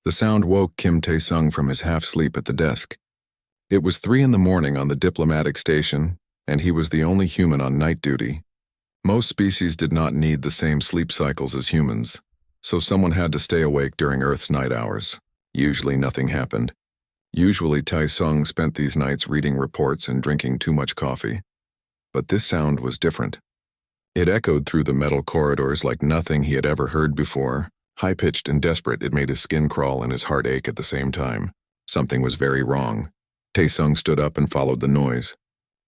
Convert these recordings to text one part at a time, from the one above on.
The sound woke Kim Tae-sung from his half-sleep at the desk. It was 3 in the morning on the diplomatic station, and he was the only human on night duty. Most species did not need the same sleep cycles as humans, so someone had to stay awake during Earth's night hours. Usually nothing happened. Usually Tae-sung spent these nights reading reports and drinking too much coffee. But this sound was different. It echoed through the metal corridors like nothing he had ever heard before. High-pitched and desperate, it made his skin crawl and his heart ache at the same time. Something was very wrong. Tae-sung stood up and followed the noise.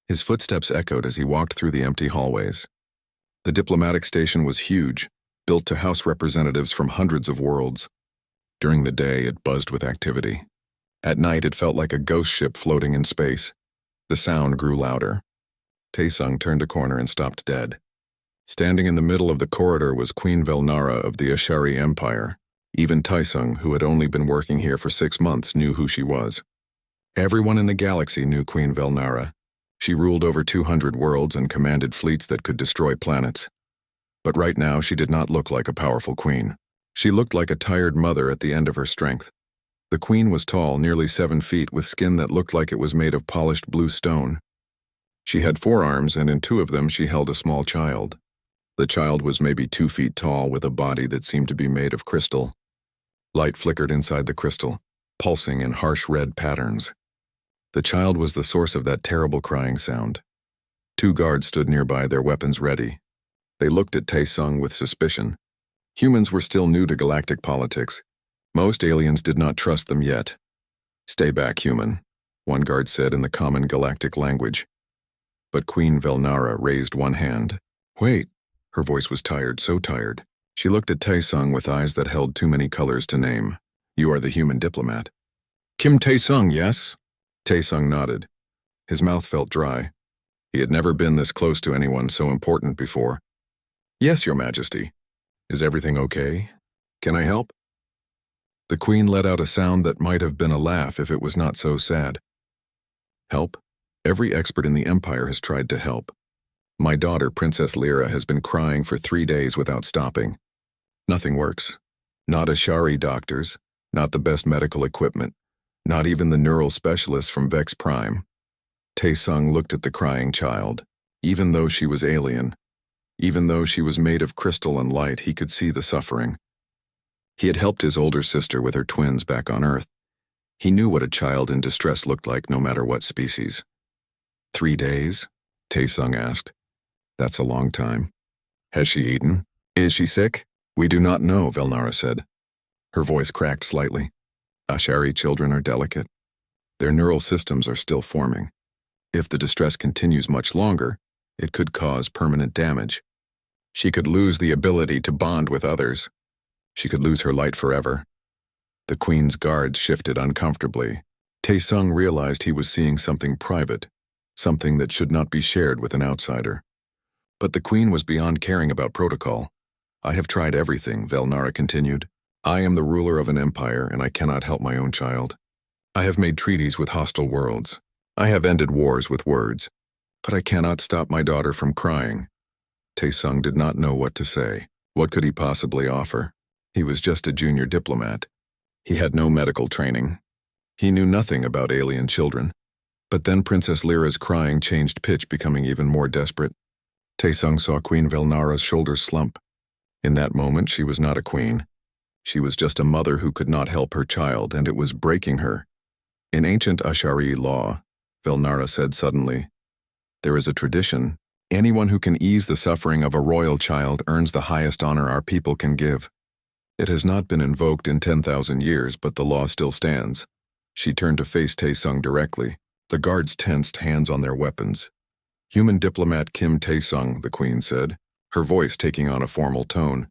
His footsteps echoed as he walked through the empty hallways. The diplomatic station was huge, built to house representatives from hundreds of worlds. During the day, it buzzed with activity. At night, it felt like a ghost ship floating in space. The sound grew louder. Tae-sung turned a corner and stopped dead. Standing in the middle of the corridor was Queen Velnara of the Ashari Empire. Even Tae-sung, who had only been working here for 6 months, knew who she was. Everyone in the galaxy knew Queen Velnara. She ruled over 200 worlds and commanded fleets that could destroy planets. But right now, she did not look like a powerful queen. She looked like a tired mother at the end of her strength. The queen was tall, nearly 7 feet, with skin that looked like it was made of polished blue stone. She had 4 arms, and in 2 of them she held a small child. The child was maybe 2 feet tall, with a body that seemed to be made of crystal. Light flickered inside the crystal, pulsing in harsh red patterns. The child was the source of that terrible crying sound. 2 guards stood nearby, their weapons ready. They looked at Tae-sung with suspicion. Humans were still new to galactic politics. Most aliens did not trust them yet. "Stay back, human," one guard said in the common galactic language. But Queen Velnara raised one hand. "Wait." Her voice was tired, so tired. She looked at Tae-sung with eyes that held too many colors to name. "You are the human diplomat." "Kim Tae-sung, yes?" Tae-sung nodded. His mouth felt dry. He had never been this close to anyone so important before. "Yes, Your Majesty. Is everything okay? Can I help?" The queen let out a sound that might have been a laugh if it was not so sad. "Help? Every expert in the Empire has tried to help. My daughter, Princess Lyra, has been crying for 3 days without stopping. Nothing works. Not Ashari doctors, not the best medical equipment, not even the neural specialists from Vex Prime." Tae-sung looked at the crying child. Even though she was alien, even though she was made of crystal and light, he could see the suffering. He had helped his older sister with her twins back on Earth. He knew what a child in distress looked like, no matter what species. 3 days? Tae-sung asked. That's a long time. Has she eaten? Is she sick? We do not know, Velnara said. Her voice cracked slightly. Ashari children are delicate. Their neural systems are still forming. If the distress continues much longer, it could cause permanent damage. She could lose the ability to bond with others. She could lose her light forever. The queen's guards shifted uncomfortably. Tae-sung realized he was seeing something private, something that should not be shared with an outsider. But the queen was beyond caring about protocol. I have tried everything, Velnara continued. I am the ruler of an empire, and I cannot help my own child. I have made treaties with hostile worlds. I have ended wars with words. But I cannot stop my daughter from crying. Tae-sung did not know what to say. What could he possibly offer? He was just a junior diplomat. He had no medical training. He knew nothing about alien children. But then Princess Lyra's crying changed pitch, becoming even more desperate. Tae-sung saw Queen Velnara's shoulders slump. In that moment, she was not a queen. She was just a mother who could not help her child, and it was breaking her. In ancient Ashari law, Velnara said suddenly, there is a tradition. Anyone who can ease the suffering of a royal child earns the highest honor our people can give. It has not been invoked in 10,000 years, but the law still stands. She turned to face Tae-sung directly. The guards tensed, hands on their weapons. Human diplomat Kim Tae-sung, the queen said, her voice taking on a formal tone.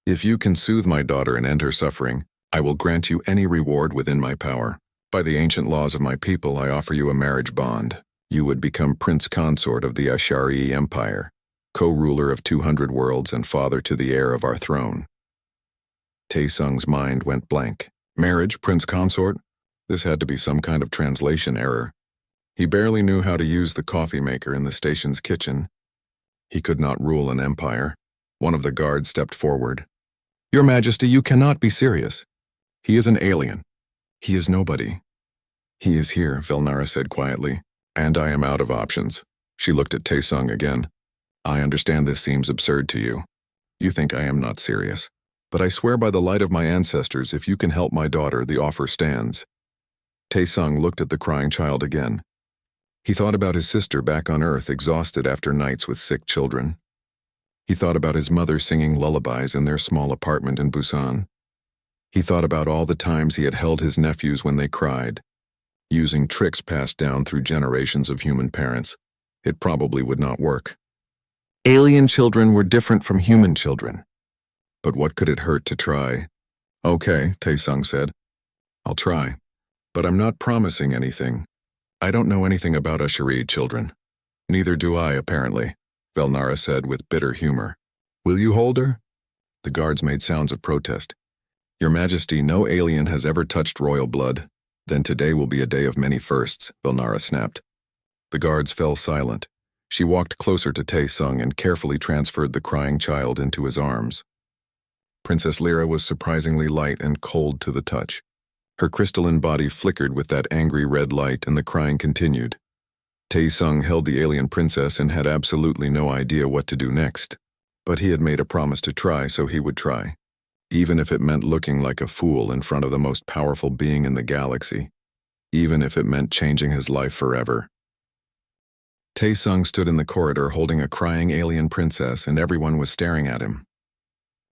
If you can soothe my daughter and end her suffering, I will grant you any reward within my power. By the ancient laws of my people, I offer you a marriage bond. You would become prince consort of the Ashari Empire, co-ruler of 200 worlds and father to the heir of our throne. Tae-sung's mind went blank. Marriage, prince consort? This had to be some kind of translation error. He barely knew how to use the coffee maker in the station's kitchen. He could not rule an empire. One of the guards stepped forward. Your Majesty, you cannot be serious. He is an alien. He is nobody. He is here, Velnara said quietly, and I am out of options. She looked at Taesung again. I understand this seems absurd to you. You think I am not serious. But I swear by the light of my ancestors, if you can help my daughter, the offer stands. Taesung looked at the crying child again. He thought about his sister back on Earth, exhausted after nights with sick children. He thought about his mother singing lullabies in their small apartment in Busan. He thought about all the times he had held his nephews when they cried. Using tricks passed down through generations of human parents, it probably would not work. Alien children were different from human children. But what could it hurt to try? Okay, Taesung said. I'll try. But I'm not promising anything. I don't know anything about HFY children. Neither do I, apparently, Velnara said with bitter humor. Will you hold her? The guards made sounds of protest. Your Majesty, no alien has ever touched royal blood. Then today will be a day of many firsts, Velnara snapped. The guards fell silent. She walked closer to Taesung and carefully transferred the crying child into his arms. Princess Lyra was surprisingly light and cold to the touch. Her crystalline body flickered with that angry red light, and the crying continued. Taesung held the alien princess and had absolutely no idea what to do next. But he had made a promise to try, so he would try. Even if it meant looking like a fool in front of the most powerful being in the galaxy. Even if it meant changing his life forever. Taesung stood in the corridor holding a crying alien princess, and everyone was staring at him.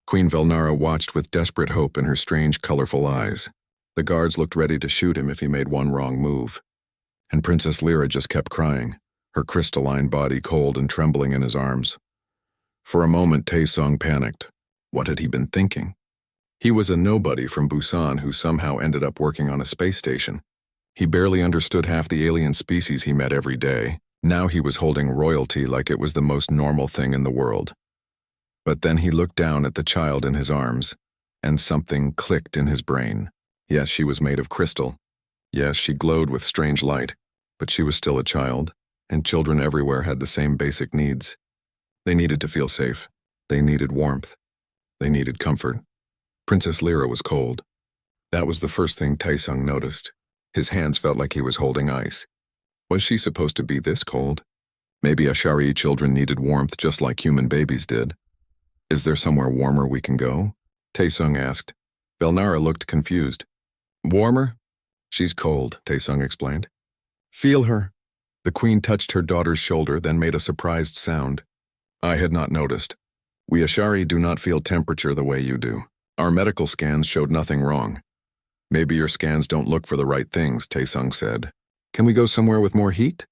Queen Velnara watched with desperate hope in her strange, colorful eyes. The guards looked ready to shoot him if he made one wrong move. And Princess Lyra just kept crying, her crystalline body cold and trembling in his arms. For a moment, Taesung panicked. What had he been thinking? He was a nobody from Busan who somehow ended up working on a space station. He barely understood half the alien species he met every day. Now he was holding royalty like it was the most normal thing in the world. But then he looked down at the child in his arms, and something clicked in his brain. Yes, she was made of crystal. Yes, she glowed with strange light, but she was still a child, and children everywhere had the same basic needs. They needed to feel safe. They needed warmth. They needed comfort. Princess Lyra was cold. That was the first thing Taesung noticed. His hands felt like he was holding ice. Was she supposed to be this cold? Maybe HFY children needed warmth just like human babies did. Is there somewhere warmer we can go? Taesung asked. Velnara looked confused. Warmer? She's cold, Taesung explained. Feel her. The queen touched her daughter's shoulder, then made a surprised sound. I had not noticed. We HFY do not feel temperature the way you do. Our medical scans showed nothing wrong. Maybe your scans don't look for the right things, Taesung said. Can we go somewhere with more heat?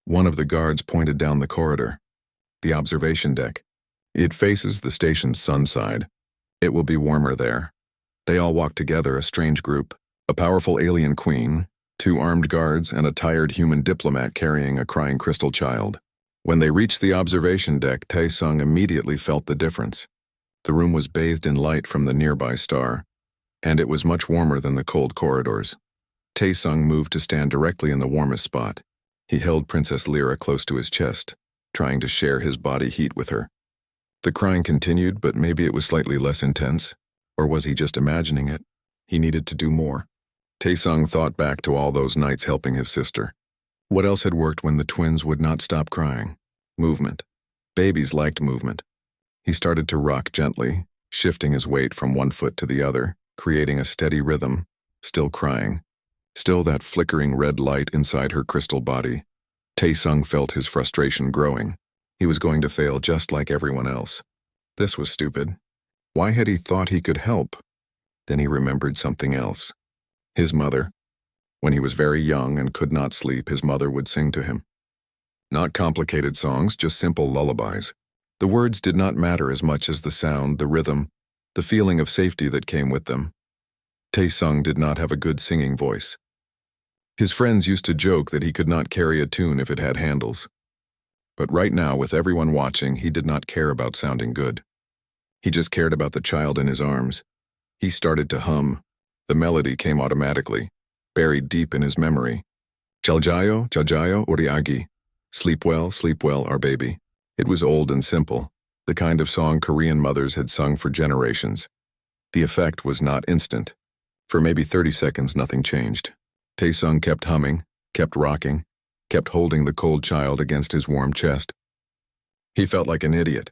One of the guards pointed down the corridor. The observation deck. It faces the station's sun side. It will be warmer there. They all walked together, a strange group. A powerful alien queen, 2 armed guards, and a tired human diplomat carrying a crying crystal child. When they reached the observation deck, Taesung immediately felt the difference. The room was bathed in light from the nearby star, and it was much warmer than the cold corridors. Taesung moved to stand directly in the warmest spot. He held Princess Lyra close to his chest, trying to share his body heat with her. The crying continued, but maybe it was slightly less intense. Or was he just imagining it? He needed to do more. Taesung thought back to all those nights helping his sister. What else had worked when the twins would not stop crying? Movement. Babies liked movement. He started to rock gently, shifting his weight from one foot to the other, creating a steady rhythm, still crying. Still that flickering red light inside her crystal body. Taesung felt his frustration growing. He was going to fail just like everyone else. This was stupid. Why had he thought he could help? Then he remembered something else. His mother. When he was very young and could not sleep, his mother would sing to him. Not complicated songs, just simple lullabies. The words did not matter as much as the sound, the rhythm, the feeling of safety that came with them. Taesung did not have a good singing voice. His friends used to joke that he could not carry a tune if it had handles. But right now, with everyone watching, he did not care about sounding good. He just cared about the child in his arms. He started to hum. The melody came automatically, buried deep in his memory. Jaljayo, Uriagi. Sleep well, our baby. It was old and simple, the kind of song Korean mothers had sung for generations. The effect was not instant. For maybe 30 seconds, nothing changed. Taesung kept humming, kept rocking, kept holding the cold child against his warm chest. He felt like an idiot.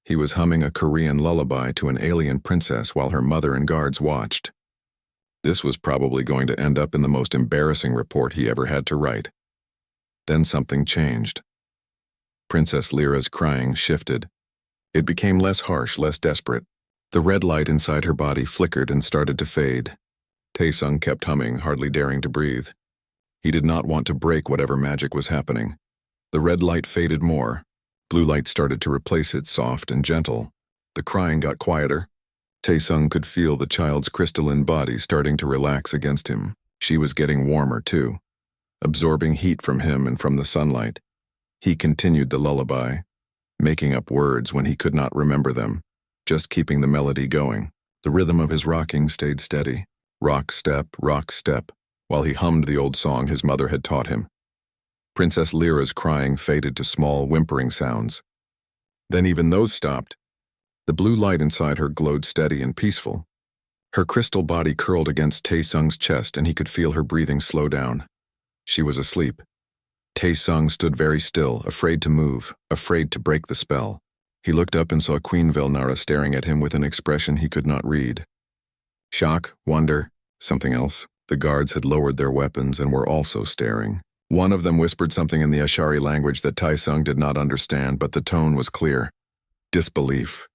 He was humming a Korean lullaby to an alien princess while her mother and guards watched. This was probably going to end up in the most embarrassing report he ever had to write. Then something changed. Princess Lyra's crying shifted. It became less harsh, less desperate. The red light inside her body flickered and started to fade. Taesung kept humming, hardly daring to breathe. He did not want to break whatever magic was happening. The red light faded more. Blue light started to replace it, soft and gentle. The crying got quieter. Taesung could feel the child's crystalline body starting to relax against him. She was getting warmer, too, absorbing heat from him and from the sunlight. He continued the lullaby, making up words when he could not remember them, just keeping the melody going. The rhythm of his rocking stayed steady. Rock, step, while he hummed the old song his mother had taught him. Princess Lyra's crying faded to small, whimpering sounds. Then even those stopped. The blue light inside her glowed steady and peaceful. Her crystal body curled against Taesung's chest and he could feel her breathing slow down. She was asleep. Taesung stood very still, afraid to move, afraid to break the spell. He looked up and saw Queen Velnara staring at him with an expression he could not read. Shock, wonder, something else. The guards had lowered their weapons and were also staring. One of them whispered something in the Ashari language that Taesung did not understand, but the tone was clear. Disbelief.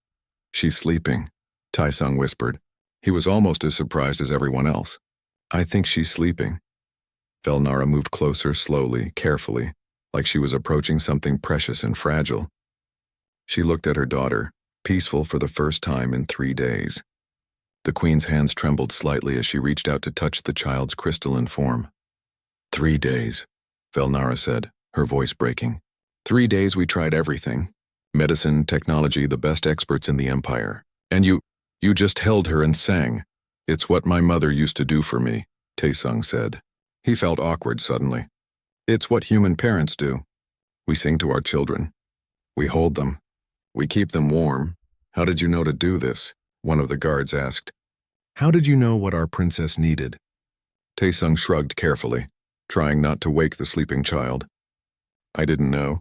She's sleeping, Taesung whispered. He was almost as surprised as everyone else. I think she's sleeping. Velnara moved closer, slowly, carefully, like she was approaching something precious and fragile. She looked at her daughter, peaceful for the first time in 3 days. The queen's hands trembled slightly as she reached out to touch the child's crystalline form. 3 days, Velnara said, her voice breaking. 3 days we tried everything. Medicine, technology, the best experts in the empire. And you just held her and sang. It's what my mother used to do for me, Taesung said. He felt awkward suddenly. It's what human parents do. We sing to our children. We hold them. We keep them warm. How did you know to do this? One of the guards asked. How did you know what our princess needed? Taesung shrugged carefully, trying not to wake the sleeping child. I didn't know.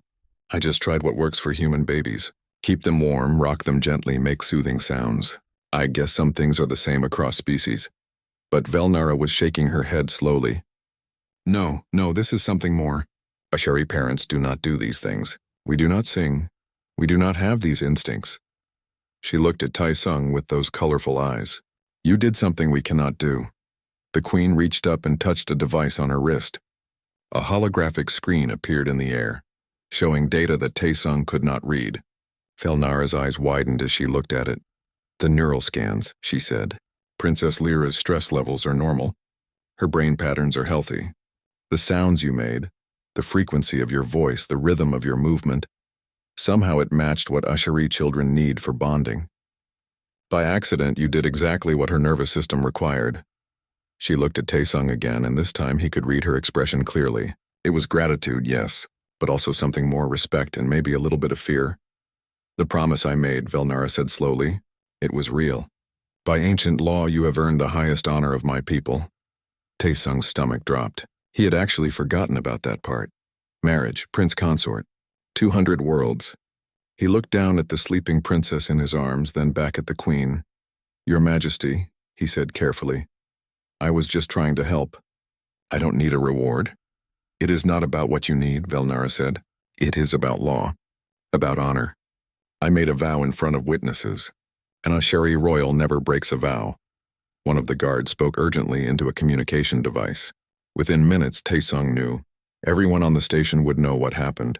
I just tried what works for human babies. Keep them warm, rock them gently, make soothing sounds. I guess some things are the same across species. But Velnara was shaking her head slowly. No, this is something more. Ashari parents do not do these things. We do not sing. We do not have these instincts. She looked at Taesung with those colorful eyes. You did something we cannot do. The queen reached up and touched a device on her wrist. A holographic screen appeared in the air, showing data that Taesung could not read. Velnara's eyes widened as she looked at it. The neural scans, she said. Princess Lyra's stress levels are normal. Her brain patterns are healthy. The sounds you made, the frequency of your voice, the rhythm of your movement, somehow it matched what Ashari children need for bonding. By accident, you did exactly what her nervous system required. She looked at Taesung again, and this time he could read her expression clearly. It was gratitude, yes, but also something more, respect and maybe a little bit of fear. The promise I made, Velnara said slowly, it was real. By ancient law, you have earned the highest honor of my people. Taesung's stomach dropped. He had actually forgotten about that part. Marriage, prince consort, 200 worlds. He looked down at the sleeping princess in his arms, then back at the queen. Your Majesty, he said carefully. I was just trying to help. I don't need a reward. It is not about what you need, Velnara said. It is about law, about honor. I made a vow in front of witnesses. An Ashari royal never breaks a vow. One of the guards spoke urgently into a communication device. Within minutes, Taesung knew. Everyone on the station would know what happened.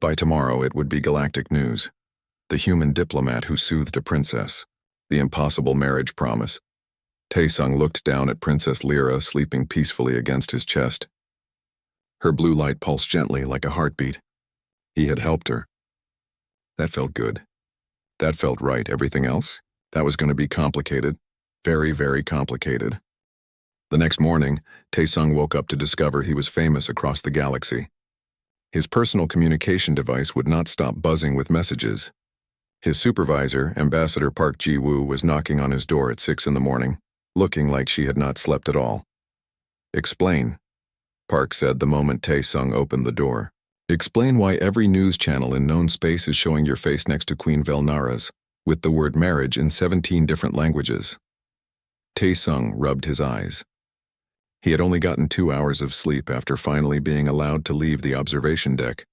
By tomorrow, it would be galactic news. The human diplomat who soothed a princess. The impossible marriage promise. Taesung looked down at Princess Lyra sleeping peacefully against his chest. Her blue light pulsed gently like a heartbeat. He had helped her. That felt good. That felt right. Everything else? That was going to be complicated. Very, very complicated. The next morning, Taesung woke up to discover he was famous across the galaxy. His personal communication device would not stop buzzing with messages. His supervisor, Ambassador Park Ji-woo, was knocking on his door at 6 in the morning. looking like she had not slept at all. "Explain," Park said the moment Tae-sung opened the door. "Explain why every news channel in known space is showing your face next to Queen Velnara's, with the word marriage in 17 different languages." Tae-sung rubbed his eyes. He had only gotten 2 hours of sleep after finally being allowed to leave the observation deck.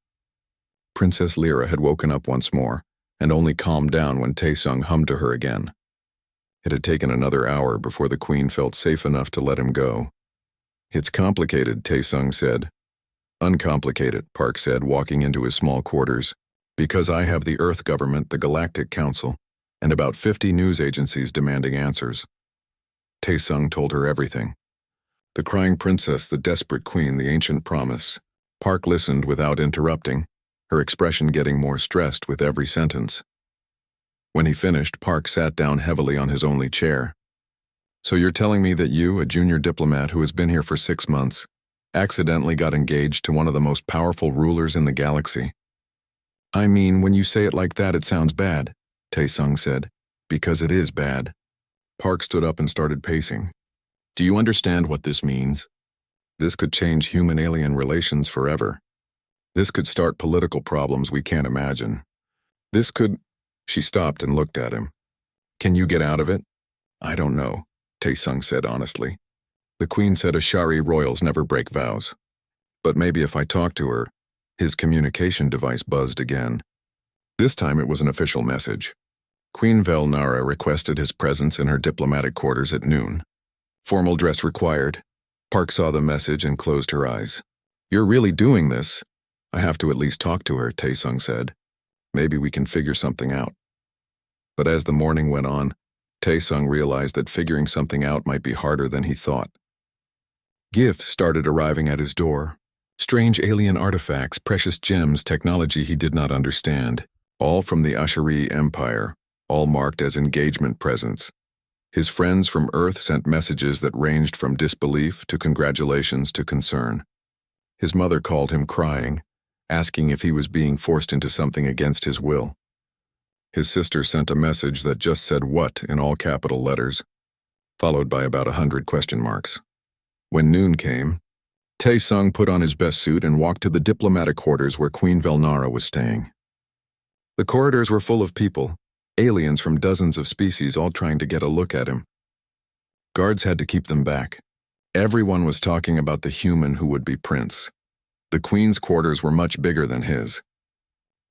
Princess Lyra had woken up once more, and only calmed down when Tae-sung hummed to her again. It had taken another hour before the Queen felt safe enough to let him go. "It's complicated," Tae-sung said. "Uncomplicated," Park said, walking into his small quarters. "Because I have the Earth government, the Galactic Council, and about 50 news agencies demanding answers." Tae-sung told her everything. The crying princess, the desperate queen, the ancient promise. Park listened without interrupting, her expression getting more stressed with every sentence. When he finished, Park sat down heavily on his only chair. "So you're telling me that you, a junior diplomat who has been here for 6 months, accidentally got engaged to one of the most powerful rulers in the galaxy?" "I mean, when you say it like that, it sounds bad," Tae-sung said. "Because it is bad." Park stood up and started pacing. "Do you understand what this means? This could change human-alien relations forever. This could start political problems we can't imagine. This could—" She stopped and looked at him. "Can you get out of it?" "I don't know," Tae-sung said honestly. "The Queen said Ashari royals never break vows. But maybe if I talk to her." His communication device buzzed again. This time it was an official message. Queen Velnara requested his presence in her diplomatic quarters at noon. "Formal dress required." Park saw the message and closed her eyes. "You're really doing this?" "I have to at least talk to her," Tae-sung said. "Maybe we can figure something out." But as the morning went on, Tae-sung realized that figuring something out might be harder than he thought. Gifts started arriving at his door. Strange alien artifacts, precious gems, technology he did not understand, all from the Ashari Empire, all marked as engagement presents. His friends from Earth sent messages that ranged from disbelief to congratulations to concern. His mother called him crying, asking if he was being forced into something against his will. His sister sent a message that just said "what" in all capital letters, followed by about 100 question marks. When noon came, Tae-sung put on his best suit and walked to the diplomatic quarters where Queen Velnara was staying. The corridors were full of people, aliens from dozens of species all trying to get a look at him. Guards had to keep them back. Everyone was talking about the human who would be prince. The Queen's quarters were much bigger than his.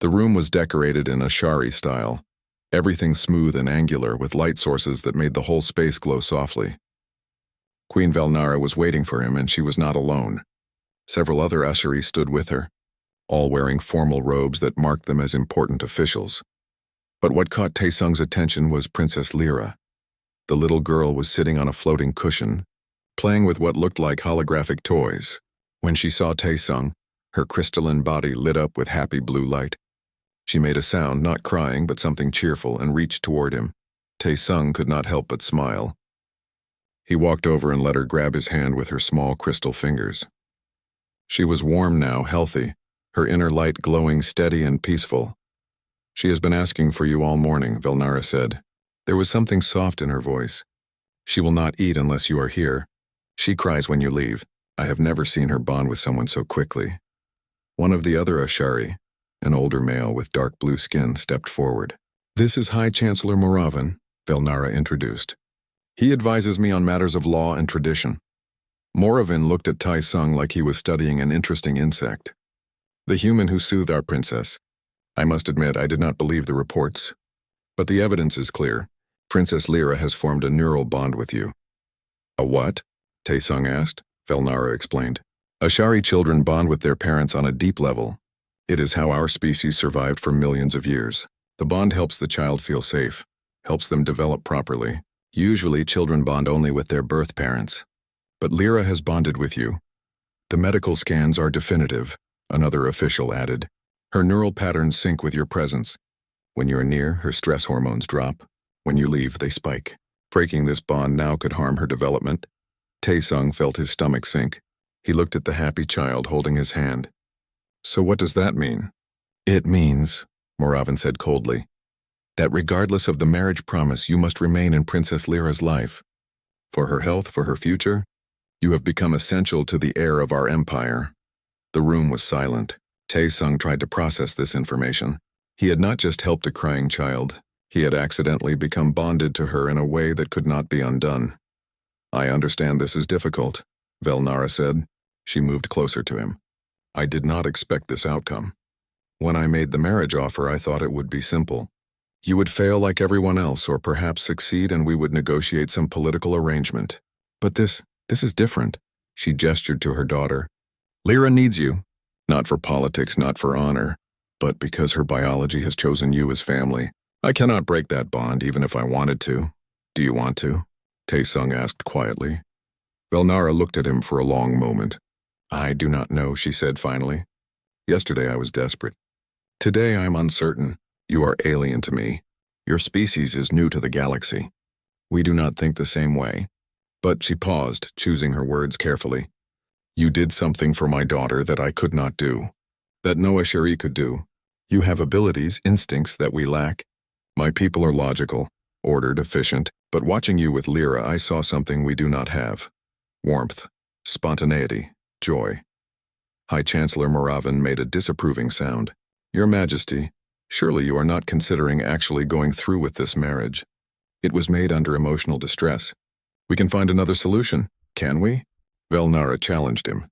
The room was decorated in Ashari style, everything smooth and angular with light sources that made the whole space glow softly. Queen Velnara was waiting for him, and she was not alone. Several other Ashari stood with her, all wearing formal robes that marked them as important officials. But what caught Tae-sung's attention was Princess Lyra. The little girl was sitting on a floating cushion, playing with what looked like holographic toys. When she saw Tae-sung, her crystalline body lit up with happy blue light. She made a sound, not crying but something cheerful, and reached toward him. Tae-sung could not help but smile. He walked over and let her grab his hand with her small crystal fingers. She was warm now, healthy, her inner light glowing steady and peaceful. "She has been asking for you all morning," Velnara said. There was something soft in her voice. "She will not eat unless you are here. She cries when you leave." I have never seen her bond with someone so quickly. One of the other Ashari, an older male with dark blue skin, stepped forward. "This is High Chancellor Moravin," Velnara introduced. "He advises me on matters of law and tradition." Moravin looked at Tae-sung like he was studying an interesting insect. "The human who soothed our princess. I must admit I did not believe the reports. But the evidence is clear. Princess Lyra has formed a neural bond with you." "A what?" Tae-sung asked. Velnara explained. "Ashari children bond with their parents on a deep level. It is how our species survived for millions of years. The bond helps the child feel safe, helps them develop properly. Usually children bond only with their birth parents. But Lyra has bonded with you. The medical scans are definitive," another official added. "Her neural patterns sync with your presence. When you're near, her stress hormones drop. When you leave, they spike. Breaking this bond now could harm her development." Tae-sung felt his stomach sink. He looked at the happy child holding his hand. "So what does that mean?" "It means," Moravin said coldly, "that regardless of the marriage promise, you must remain in Princess Lyra's life. For her health, for her future, you have become essential to the heir of our empire. The room was silent. Tae-sung tried to process this information. He had not just helped a crying child, he had accidentally become bonded to her in a way that could not be undone. I understand this is difficult, Velnara said. She moved closer to him. I did not expect this outcome. When I made the marriage offer, I thought it would be simple. You would fail like everyone else, or perhaps succeed, and we would negotiate some political arrangement. But this is different. She gestured to her daughter. Lyra needs you. Not for politics, not for honor, but because her biology has chosen you as family. I cannot break that bond even if I wanted to. Do you want to? Tae-sung asked quietly. Velnara looked at him for a long moment. I do not know, she said finally. Yesterday I was desperate. Today I am uncertain. You are alien to me. Your species is new to the galaxy. We do not think the same way. But she paused, choosing her words carefully. You did something for my daughter that I could not do, that no Asheri could do. You have abilities, instincts that we lack. My people are logical, ordered, efficient, but watching you with Lyra, I saw something we do not have. Warmth, spontaneity, joy. High Chancellor Moravin made a disapproving sound. Your Majesty, surely you are not considering actually going through with this marriage. It was made under emotional distress. We can find another solution, can we? Velnara challenged him.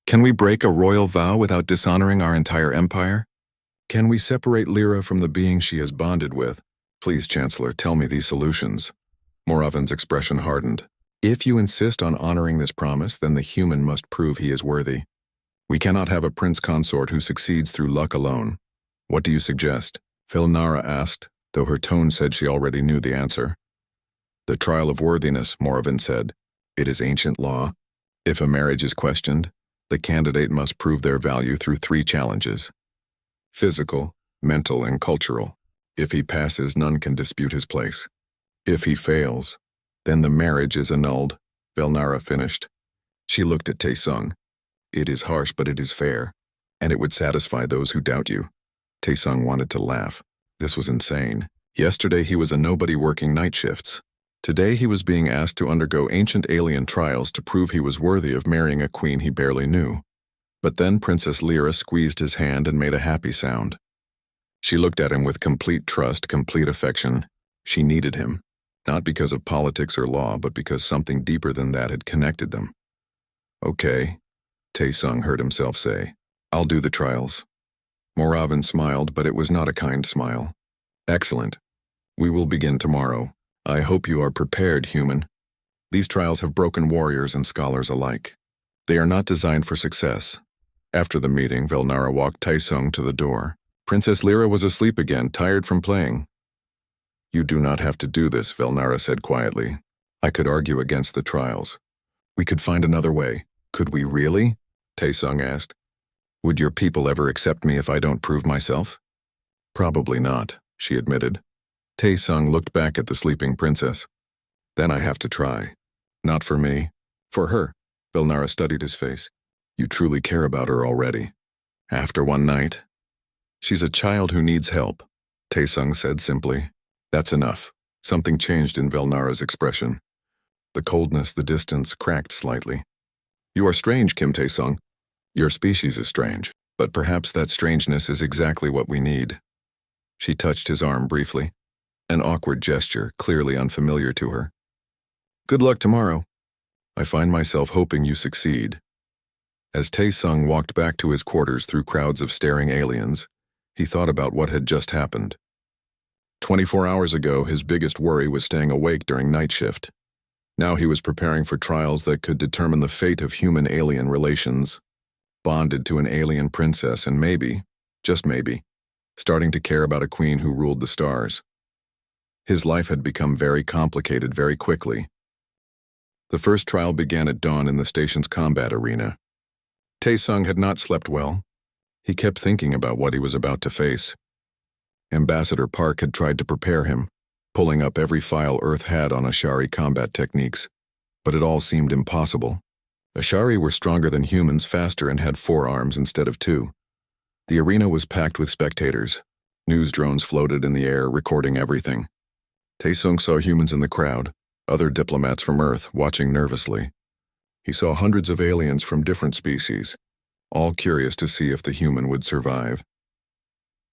Can we break a royal vow without dishonoring our entire empire? Can we separate Lyra from the being she has bonded with? Please, Chancellor, tell me these solutions. Moravin's expression hardened. If you insist on honoring this promise, then the human must prove he is worthy. We cannot have a prince consort who succeeds through luck alone. What do you suggest? Velnara asked, though her tone said she already knew the answer. The trial of worthiness, Moravin said. It is ancient law. If a marriage is questioned, the candidate must prove their value through 3 challenges. Physical, mental, and cultural. If he passes, none can dispute his place. If he fails, then the marriage is annulled, Velnara finished. She looked at Tae-sung. It is harsh, but it is fair, and it would satisfy those who doubt you. Tae-sung wanted to laugh. This was insane. Yesterday he was a nobody working night shifts. Today he was being asked to undergo ancient alien trials to prove he was worthy of marrying a queen he barely knew. But then Princess Lyra squeezed his hand and made a happy sound. She looked at him with complete trust, complete affection. She needed him, not because of politics or law, but because something deeper than that had connected them. Okay, Tae-sung heard himself say. I'll do the trials. Moravin smiled, but it was not a kind smile. Excellent. We will begin tomorrow. I hope you are prepared, human. These trials have broken warriors and scholars alike. They are not designed for success. After the meeting, Velnara walked Tae-sung to the door. Princess Lyra was asleep again, tired from playing. You do not have to do this, Velnara said quietly. I could argue against the trials. We could find another way. Could we really? Tae-sung asked. Would your people ever accept me if I don't prove myself? Probably not, she admitted. Tae-sung looked back at the sleeping princess. Then I have to try. Not for me. For her. Velnara studied his face. You truly care about her already. After one night. She's a child who needs help, Tae-sung said simply. That's enough. Something changed in Velnara's expression. The coldness, the distance, cracked slightly. You are strange, Kim Tae-sung. Your species is strange, but perhaps that strangeness is exactly what we need. She touched his arm briefly. An awkward gesture, clearly unfamiliar to her. Good luck tomorrow. I find myself hoping you succeed. As Tae-sung walked back to his quarters through crowds of staring aliens, he thought about what had just happened. 24 hours ago, his biggest worry was staying awake during night shift. Now he was preparing for trials that could determine the fate of human-alien relations. Bonded to an alien princess and maybe, just maybe, starting to care about a queen who ruled the stars. His life had become very complicated very quickly. The first trial began at dawn in the station's combat arena. Tae-sung had not slept well. He kept thinking about what he was about to face. Ambassador Park had tried to prepare him, pulling up every file Earth had on Ashari combat techniques, but it all seemed impossible. Ashari were stronger than humans, faster, and had 4 arms instead of 2. The arena was packed with spectators. News drones floated in the air, recording everything. Tae-sung saw humans in the crowd, Other diplomats from Earth watching nervously. He saw hundreds of aliens from different species, all curious to see if the human would survive.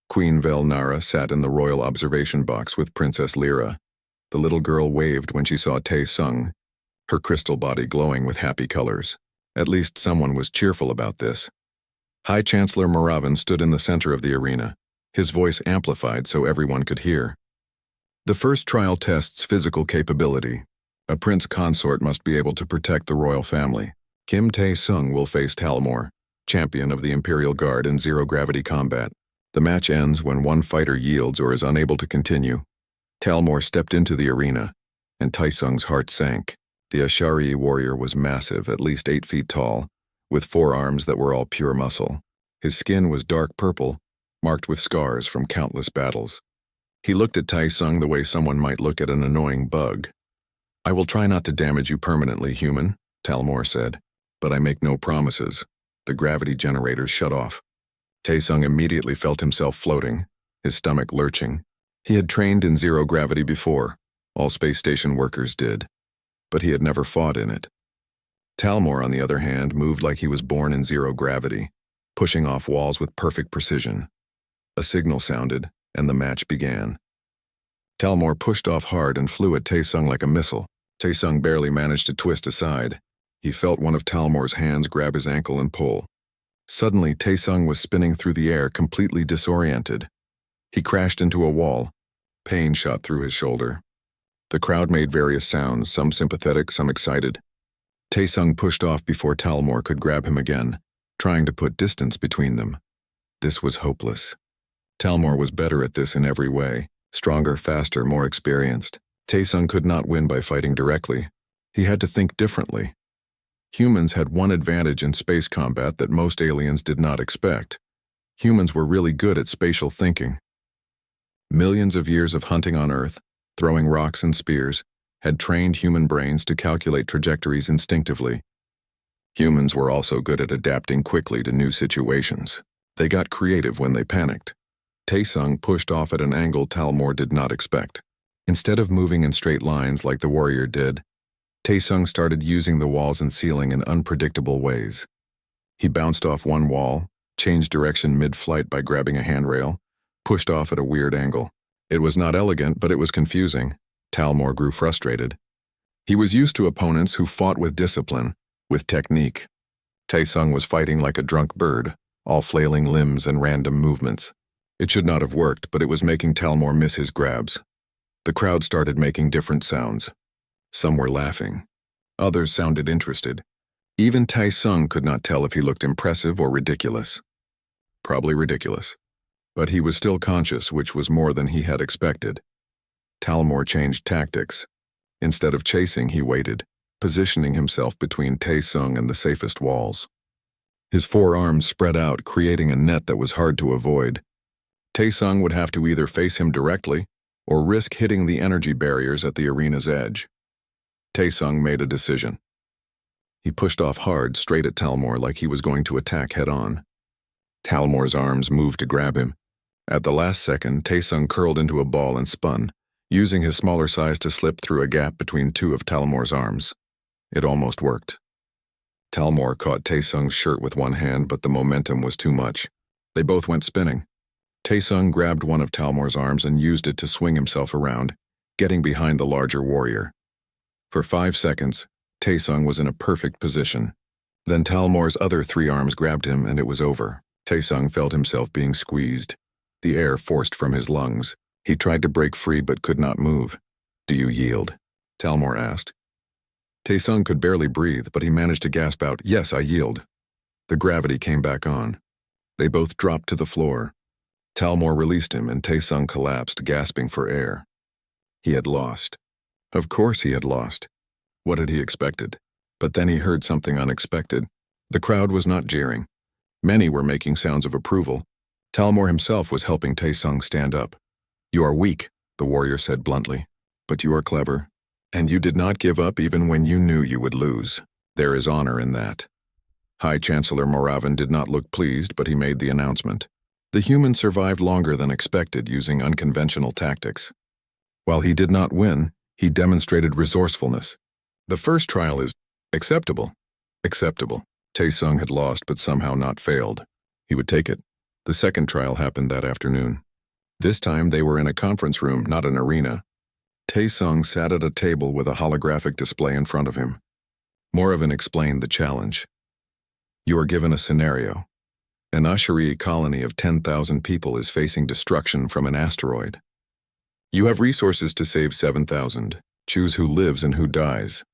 Queen Velnara sat in the royal observation box with Princess Lyra. The little girl waved when she saw Tae Sung, her crystal body glowing with happy colors. At least someone was cheerful about this. High Chancellor Moravin stood in the center of the arena, his voice amplified so everyone could hear. The first trial tests physical capability. A prince consort must be able to protect the royal family. Kim Tae-sung will face Talmor, champion of the Imperial Guard in zero-gravity combat. The match ends when one fighter yields or is unable to continue. Talmor stepped into the arena, and Tae-sung's heart sank. The HFY warrior was massive, at least 8 feet tall, with 4 arms that were all pure muscle. His skin was dark purple, marked with scars from countless battles. He looked at Tae-sung the way someone might look at an annoying bug. "I will try not to damage you permanently, human," Talmor said, "but I make no promises." The gravity generators shut off. Tae-sung immediately felt himself floating, his stomach lurching. He had trained in zero gravity before, all space station workers did, but he had never fought in it. Talmor, on the other hand, moved like he was born in zero gravity, pushing off walls with perfect precision. A signal sounded, and the match began. Talmor pushed off hard and flew at Tae-sung like a missile. Tae-sung barely managed to twist aside. He felt one of Talmor's hands grab his ankle and pull. Suddenly, Tae-sung was spinning through the air, completely disoriented. He crashed into a wall. Pain shot through his shoulder. The crowd made various sounds, some sympathetic, some excited. Tae-sung pushed off before Talmor could grab him again, trying to put distance between them. This was hopeless. Talmor was better at this in every way, stronger, faster, more experienced. Tae-sung could not win by fighting directly. He had to think differently. Humans had one advantage in space combat that most aliens did not expect. Humans were really good at spatial thinking. Millions of years of hunting on Earth, throwing rocks and spears, had trained human brains to calculate trajectories instinctively. Humans were also good at adapting quickly to new situations. They got creative when they panicked. Tae-sung pushed off at an angle Talmor did not expect. Instead of moving in straight lines like the warrior did, Tae-sung started using the walls and ceiling in unpredictable ways. He bounced off one wall, changed direction mid-flight by grabbing a handrail, pushed off at a weird angle. It was not elegant, but it was confusing. Talmor grew frustrated. He was used to opponents who fought with discipline, with technique. Tae-sung was fighting like a drunk bird, all flailing limbs and random movements. It should not have worked, but it was making Talmor miss his grabs. The crowd started making different sounds. Some were laughing. Others sounded interested. Even Tae-sung could not tell if he looked impressive or ridiculous. Probably ridiculous. But he was still conscious, which was more than he had expected. Talmor changed tactics. Instead of chasing, he waited, positioning himself between Tae-sung and the safest walls. His 4 arms spread out, creating a net that was hard to avoid. Tae-sung would have to either face him directly or risk hitting the energy barriers at the arena's edge. Tae-sung made a decision. He pushed off hard, straight at Talmor like he was going to attack head-on. Talmor's arms moved to grab him. At the last second, Tae-sung curled into a ball and spun, using his smaller size to slip through a gap between 2 of Talmor's arms. It almost worked. Talmor caught Tae-sung's shirt with one hand, but the momentum was too much. They both went spinning. Tae-sung grabbed one of Talmor's arms and used it to swing himself around, getting behind the larger warrior. For 5 seconds, Tae-sung was in a perfect position. Then Talmor's other 3 arms grabbed him and it was over. Tae-sung felt himself being squeezed, the air forced from his lungs. He tried to break free but could not move. "Do you yield?" Talmor asked. Tae-sung could barely breathe, but he managed to gasp out, "Yes, I yield." The gravity came back on. They both dropped to the floor. Talmor released him and Tae-sung collapsed, gasping for air. He had lost. Of course he had lost. What had he expected? But then he heard something unexpected. The crowd was not jeering. Many were making sounds of approval. Talmor himself was helping Tae-sung stand up. "You are weak," the warrior said bluntly, "but you are clever. And you did not give up even when you knew you would lose. There is honor in that." High Chancellor Moravin did not look pleased, but he made the announcement. The human survived longer than expected using unconventional tactics. While he did not win, He demonstrated resourcefulness. The first trial is acceptable. Acceptable. Taesung had lost but somehow not failed. He would take it. The second trial happened that afternoon. This time they were in a conference room, not an arena. Taesung sat at a table with a holographic display in front of him. Moravin explained the challenge. You are given a scenario. An HFY colony of 10,000 people is facing destruction from an asteroid. You have resources to save 7,000. Choose who lives and who dies.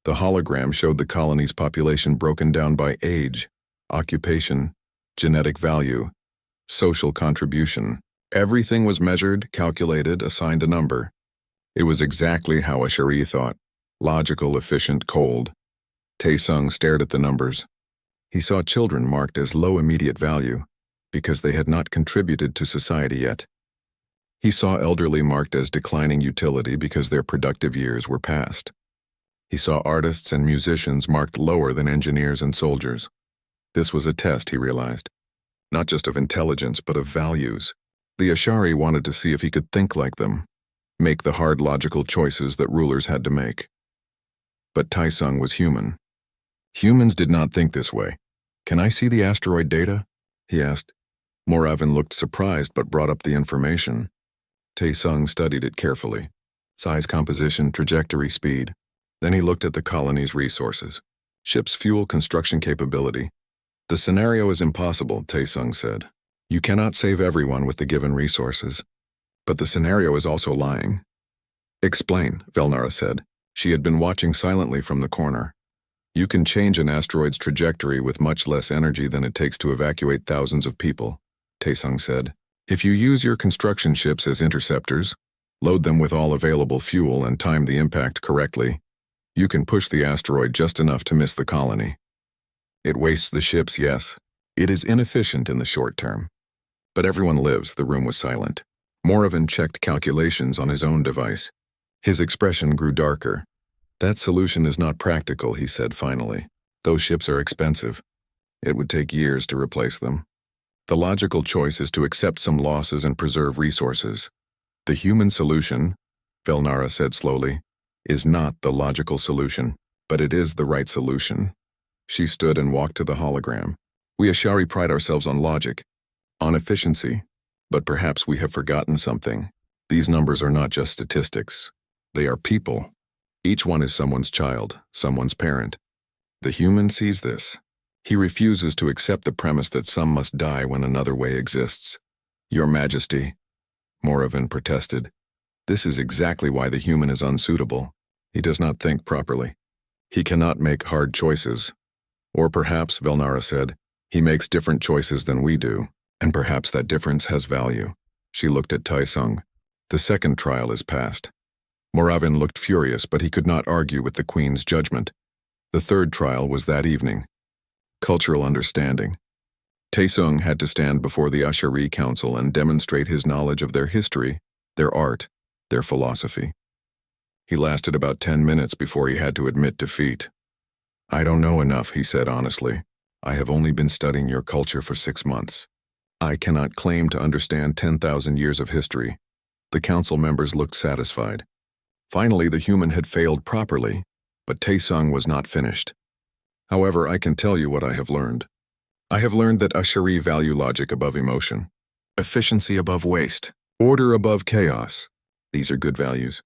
The hologram showed the colony's population broken down by age, occupation, genetic value, social contribution. Everything was measured, calculated, assigned a number. It was exactly how a HFY thought. Logical, efficient, cold. Taesung stared at the numbers. He saw children marked as low immediate value because they had not contributed to society yet. He saw elderly marked as declining utility because their productive years were past. He saw artists and musicians marked lower than engineers and soldiers. This was a test, he realized, not just of intelligence but of values. The Ashari wanted to see if he could think like them, make the hard logical choices that rulers had to make. But Taesung was human. Humans did not think this way. Can I see the asteroid data? He asked. Moravin looked surprised but brought up the information. Taesung studied it carefully. Size, composition, trajectory, speed. Then he looked at the colony's resources. Ship's fuel, construction capability. The scenario is impossible, Taesung said. You cannot save everyone with the given resources. But the scenario is also lying. Explain, Velnara said. She had been watching silently from the corner. You can change an asteroid's trajectory with much less energy than it takes to evacuate thousands of people, Taesung said. If you use your construction ships as interceptors, load them with all available fuel and time the impact correctly, you can push the asteroid just enough to miss the colony. It wastes the ships, yes. It is inefficient in the short term. But everyone lives. The room was silent. Moravin checked calculations on his own device. His expression grew darker. That solution is not practical, he said finally. Those ships are expensive. It would take years to replace them. The logical choice is to accept some losses and preserve resources. The human solution, Velnara said slowly, is not the logical solution, but it is the right solution. She stood and walked to the hologram. We Ashari pride ourselves on logic, on efficiency, but perhaps we have forgotten something. These numbers are not just statistics. They are people. Each one is someone's child, someone's parent. The human sees this. He refuses to accept the premise that some must die when another way exists. Your Majesty, Moravin protested. This is exactly why the human is unsuitable. He does not think properly. He cannot make hard choices. Or perhaps, Velnara said, he makes different choices than we do, and perhaps that difference has value. She looked at Taesung. The second trial is past. Moravin looked furious, but he could not argue with the Queen's judgment. The third trial was that evening. Cultural understanding. Taesung had to stand before the Ashari Council and demonstrate his knowledge of their history, their art, their philosophy. He lasted about 10 minutes before he had to admit defeat. I don't know enough, he said honestly. I have only been studying your culture for 6 months. I cannot claim to understand 10,000 years of history. The council members looked satisfied. Finally, the human had failed properly, but Taesung was not finished. However, I can tell you what I have learned. I have learned that Ashari value logic above emotion, efficiency above waste, order above chaos. These are good values.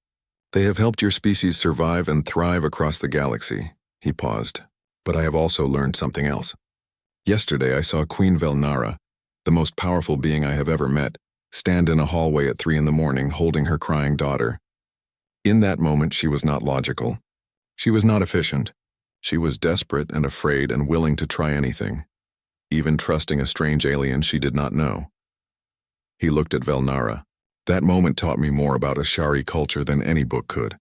They have helped your species survive and thrive across the galaxy. He paused. But I have also learned something else. Yesterday I saw Queen Velnara, the most powerful being I have ever met, stand in a hallway at 3 a.m. holding her crying daughter. In that moment she was not logical. She was not efficient. She was desperate and afraid and willing to try anything, even trusting a strange alien she did not know. He looked at Velnara. That moment taught me more about Ashari culture than any book could.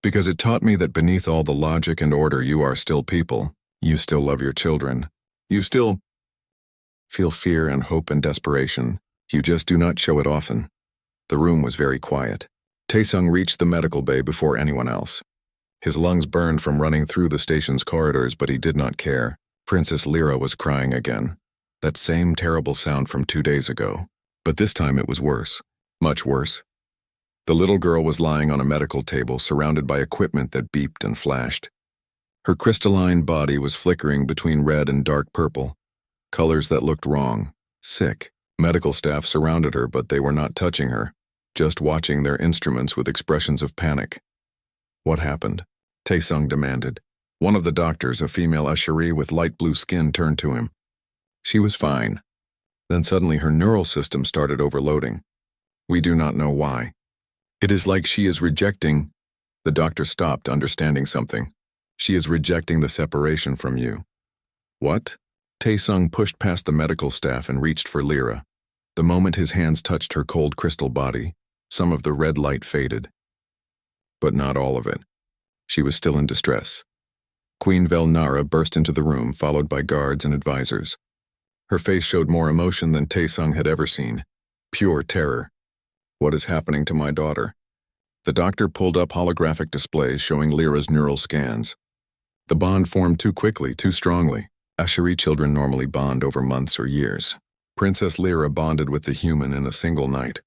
Because it taught me that beneath all the logic and order you are still people. You still love your children. You still feel fear and hope and desperation. You just do not show it often. The room was very quiet. Taesung reached the medical bay before anyone else. His lungs burned from running through the station's corridors, but he did not care. Princess Lyra was crying again. That same terrible sound from 2 days ago. But this time it was worse. Much worse. The little girl was lying on a medical table surrounded by equipment that beeped and flashed. Her crystalline body was flickering between red and dark purple, colors that looked wrong, sick. Medical staff surrounded her, but they were not touching her, just watching their instruments with expressions of panic. What happened? Taesung demanded. One of the doctors, a female usherie with light blue skin, turned to him. She was fine. Then suddenly her neural system started overloading. We do not know why. It is like she is rejecting. The doctor stopped, understanding something. She is rejecting the separation from you. What? Taesung pushed past the medical staff and reached for Lyra. The moment his hands touched her cold crystal body, some of the red light faded. But not all of it. She was still in distress. Queen Velnara burst into the room, followed by guards and advisors. Her face showed more emotion than Taesung had ever seen. Pure terror. What is happening to my daughter? The doctor pulled up holographic displays showing Lyra's neural scans. The bond formed too quickly, too strongly. Asheri children normally bond over months or years. Princess Lyra bonded with the human in a single night.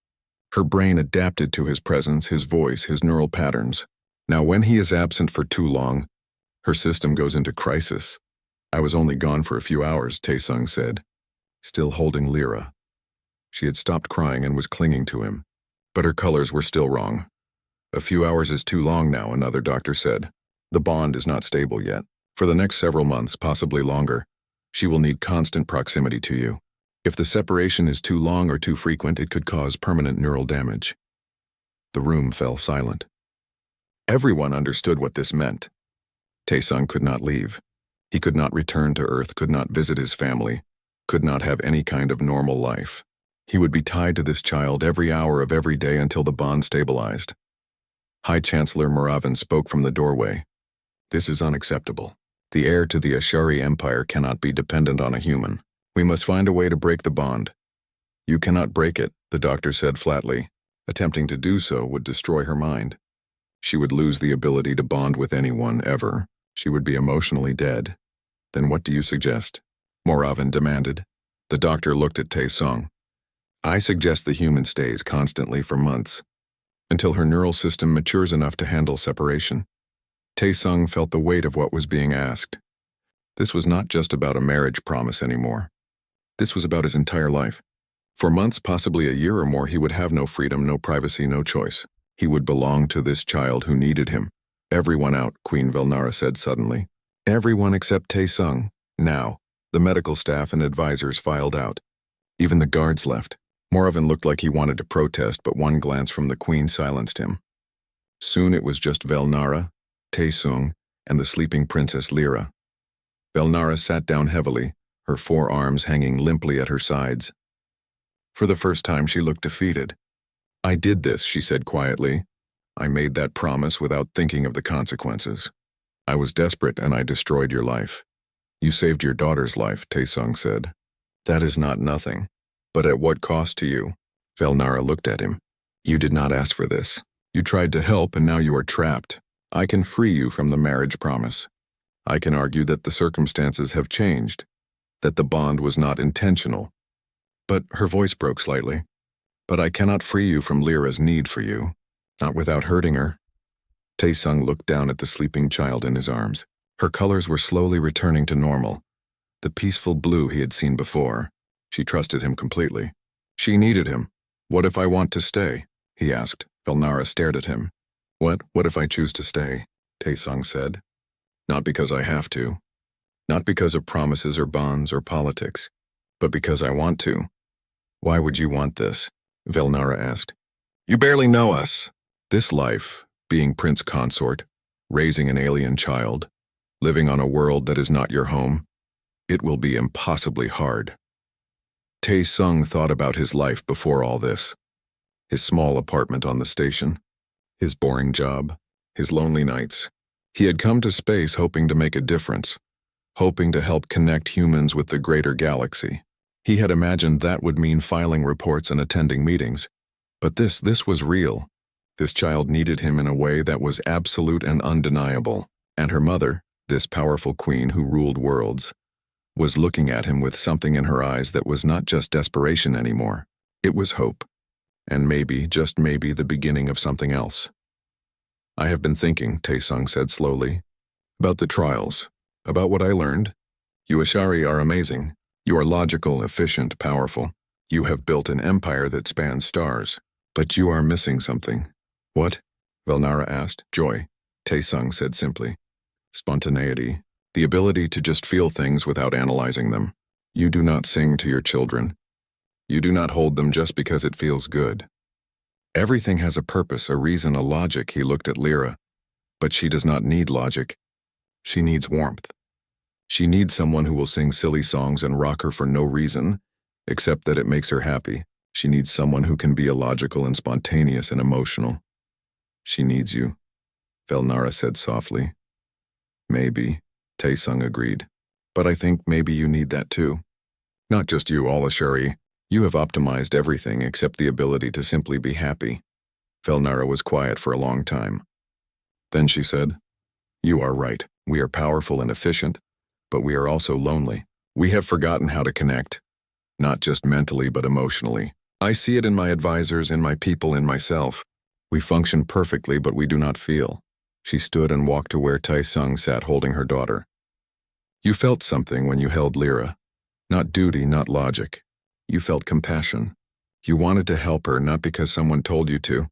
Her brain adapted to his presence, his voice, his neural patterns. Now when he is absent for too long, her system goes into crisis. I was only gone for a few hours, Taesung said, still holding Lyra. She had stopped crying and was clinging to him, but her colors were still wrong. A few hours is too long now, another doctor said. The bond is not stable yet. For the next several months, possibly longer, she will need constant proximity to you. If the separation is too long or too frequent, it could cause permanent neural damage. The room fell silent. Everyone understood what this meant. Taesung could not leave. He could not return to Earth, could not visit his family, could not have any kind of normal life. He would be tied to this child every hour of every day until the bond stabilized. High Chancellor Moravin spoke from the doorway. This is unacceptable. The heir to the Ashari Empire cannot be dependent on a human. We must find a way to break the bond. You cannot break it, the doctor said flatly. Attempting to do so would destroy her mind. She would lose the ability to bond with anyone ever. She would be emotionally dead. Then what do you suggest? Moravin demanded. The doctor looked at Taesung. I suggest the human stays constantly for months, until her neural system matures enough to handle separation. Taesung felt the weight of what was being asked. This was not just about a marriage promise anymore. This was about his entire life. For months, possibly a year or more, he would have no freedom, no privacy, no choice. He would belong to this child who needed him. Everyone out, Queen Velnara said suddenly. Everyone except Taesung. Now, the medical staff and advisors filed out. Even the guards left. Moravin looked like he wanted to protest, but one glance from the queen silenced him. Soon it was just Velnara, Taesung, and the sleeping Princess Lyra. Velnara sat down heavily, her forearms hanging limply at her sides. For the first time she looked defeated. I did this, she said quietly. I made that promise without thinking of the consequences. I was desperate and I destroyed your life. You saved your daughter's life, Taesung said. That is not nothing. But at what cost to you? Velnara looked at him. You did not ask for this. You tried to help and now you are trapped. I can free you from the marriage promise. I can argue that the circumstances have changed, that the bond was not intentional. But her voice broke slightly. But I cannot free you from Lyra's need for you, not without hurting her. Taesung looked down at the sleeping child in his arms. Her colors were slowly returning to normal, the peaceful blue he had seen before. She trusted him completely. She needed him. What if I want to stay? He asked. Velnara stared at him. What if I choose to stay? Taesung said. Not because I have to. Not because of promises or bonds or politics, but because I want to. Why would you want this? Velnara asked. You barely know us. This life, being prince consort, raising an alien child, living on a world that is not your home, it will be impossibly hard. Taesung thought about his life before all this. His small apartment on the station, his boring job, his lonely nights. He had come to space hoping to make a difference, hoping to help connect humans with the greater galaxy. He had imagined that would mean filing reports and attending meetings. But this was real. This child needed him in a way that was absolute and undeniable. And her mother, this powerful queen who ruled worlds, was looking at him with something in her eyes that was not just desperation anymore. It was hope. and maybe, just maybe, the beginning of something else. I have been thinking, Taesung said slowly, about the trials, about what I learned. You Ashari are amazing. You are logical, efficient, powerful. You have built an empire that spans stars. But you are missing something. What? Velnara asked. Joy, Taesung said simply. Spontaneity. The ability to just feel things without analyzing them. You do not sing to your children. You do not hold them just because it feels good. Everything has a purpose, a reason, a logic. He looked at Lyra. But she does not need logic. She needs warmth. She needs someone who will sing silly songs and rock her for no reason, except that it makes her happy. She needs someone who can be illogical and spontaneous and emotional. She needs you, Velnara said softly. Maybe, Taesung agreed. But I think maybe you need that too. Not just you, all Ashari. You have optimized everything except the ability to simply be happy. Velnara was quiet for a long time. Then she said, You are right. We are powerful and efficient, but we are also lonely. We have forgotten how to connect, not just mentally but emotionally. I see it in my advisors, in my people, in myself. We function perfectly, but we do not feel. She stood and walked to where Taesung sat holding her daughter. You felt something when you held Lyra. Not duty, not logic. You felt compassion. You wanted to help her not because someone told you to,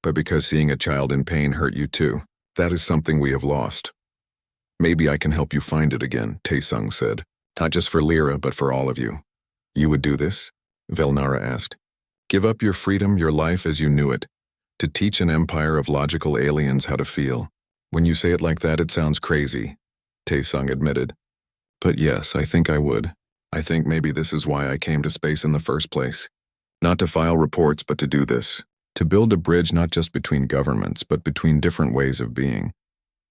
but because seeing a child in pain hurt you too. That is something we have lost. Maybe I can help you find it again, Taesung said. Not just for Lyra, but for all of you. You would do this? Velnara asked. Give up your freedom, your life as you knew it, to teach an empire of logical aliens how to feel. When you say it like that, it sounds crazy, Taesung admitted. But yes, I think I would. I think maybe this is why I came to space in the first place. Not to file reports, but to do this. To build a bridge not just between governments, but between different ways of being.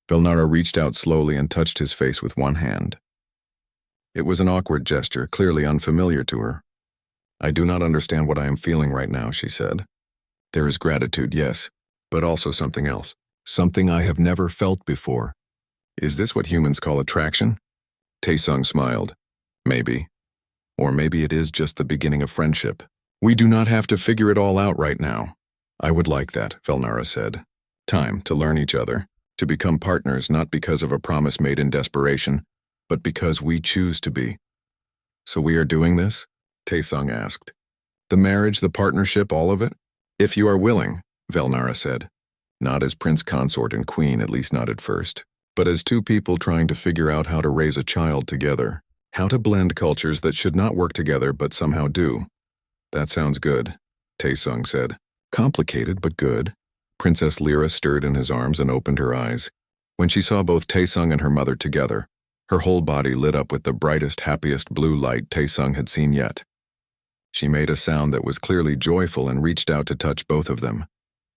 Velnara reached out slowly and touched his face with one hand. It was an awkward gesture, clearly unfamiliar to her. I do not understand what I am feeling right now, she said. There is gratitude, yes, but also something else. Something I have never felt before. Is this what humans call attraction? Taesung smiled. Maybe. Or maybe it is just the beginning of friendship. We do not have to figure it all out right now. I would like that, Velnara said. Time to learn each other, to become partners not because of a promise made in desperation, but because we choose to be. So we are doing this? Taesung asked. The marriage, the partnership, all of it? If you are willing, Velnara said. Not as prince consort and queen, at least not at first, but as two people trying to figure out how to raise a child together. How to blend cultures that should not work together but somehow do. That sounds good, Taesung said. Complicated but good. Princess Lyra stirred in his arms and opened her eyes. When she saw both Taesung and her mother together, her whole body lit up with the brightest, happiest blue light Taesung had seen yet. She made a sound that was clearly joyful and reached out to touch both of them.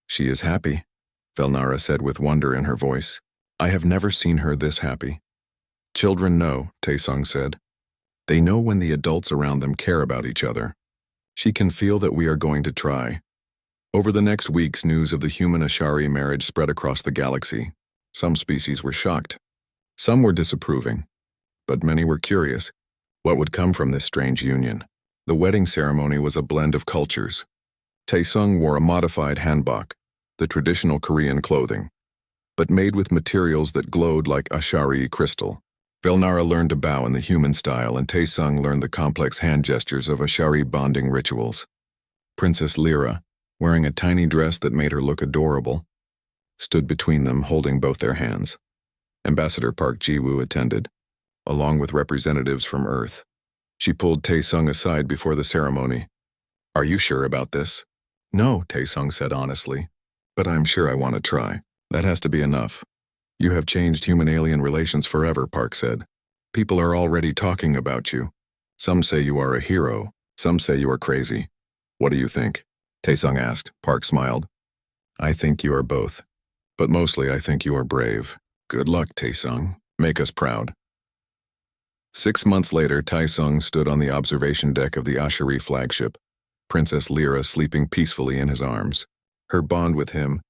She is happy, Velnara said with wonder in her voice. I have never seen her this happy. Children know, Taesung said. They know when the adults around them care about each other. She can feel that we are going to try. Over the next weeks, news of the human-Ashari marriage spread across the galaxy. Some species were shocked. Some were disapproving. But many were curious. What would come from this strange union? The wedding ceremony was a blend of cultures. Taesung wore a modified hanbok, the traditional Korean clothing, but made with materials that glowed like Ashari crystal. Velnara learned to bow in the human style, and Taesung learned the complex hand gestures of Ashari bonding rituals. Princess Lyra, wearing a tiny dress that made her look adorable, stood between them holding both their hands. Ambassador Park Ji-woo attended, along with representatives from Earth. She pulled Taesung aside before the ceremony. Are you sure about this? No, Taesung said honestly, but I'm sure I want to try. That has to be enough. You have changed human-alien relations forever, Park said. People are already talking about you. Some say you are a hero. Some say you are crazy. What do you think? Taesung asked. Park smiled. I think you are both. But mostly I think you are brave. Good luck, Taesung. Make us proud. 6 months later, Taesung stood on the observation deck of the Ashari flagship, Princess Lyra sleeping peacefully in his arms. Her bond with him,